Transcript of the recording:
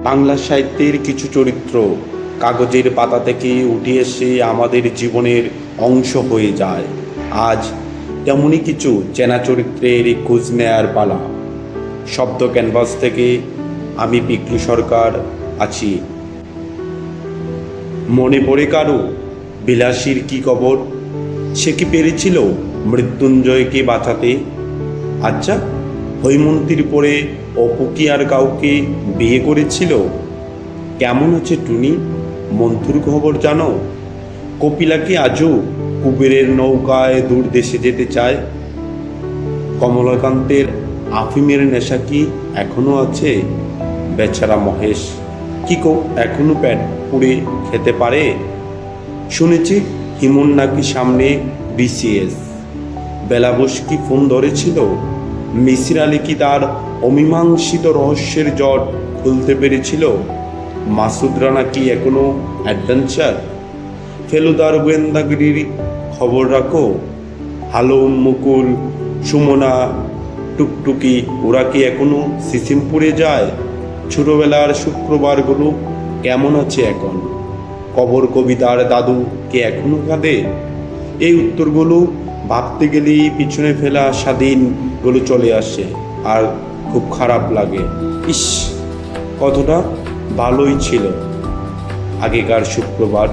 বাংলা সাহিত্যের কিছু চরিত্র কাগজের পাতা থেকে উঠে এসে আমাদের জীবনের অংশ হয়ে যায়। আজ তেমনই কিছু চেনা চরিত্রের খোঁজ নেয়ার পালা। শব্দ ক্যানভাস থেকে আমি পিকলু সরকার আছি। মনে পড়ে কারো বিলাসীর কি খবর? সে কি পেরেছিল মৃত্যুঞ্জয়কে বাঁচাতে? আচ্ছা, হৈমন্তীর পরে অপু কি আর কাউকে বিয়ে করেছিল? কেমন আছে টুনি? মন্থুর খবর জানো? কপিলা কি আজও কুবেরের নৌকায় দূর দেশে যেতে চায়? কমলাকান্তের আফিমের নেশা কি এখনো আছে? বেচারা মহেশ কি এখনো পেট পুড়ে খেতে পারে? শুনেছি হিমন নাকি সামনে বিসিএস। বেলাবোস কি ফোন ধরেছিল? মিসির আলি কি তার অমীমাংসিত রহস্যের জট খুলতে পেরেছিল? মাসুদ রানা কি এখনো অ্যাডভেঞ্চার? ফেলুদার গোয়েন্দাগিরির খবর রাখো? হালুম, মুকুল, সুমনা, টুকটুকি ওরা কি এখনো সিসিমপুরে যায়? ছোটবেলার শুক্রবারগুলো কেমন আছে এখন? কবর কবিতার দাদু কে এখনো কাঁদে? এই উত্তরগুলো ভাবতে গেলেই পিছনে ফেলা স্বাধীনগুলো চলে আসে আর খুব খারাপ লাগে। ইস, কতটা ভালোই ছিল আগেকার শুক্রবার।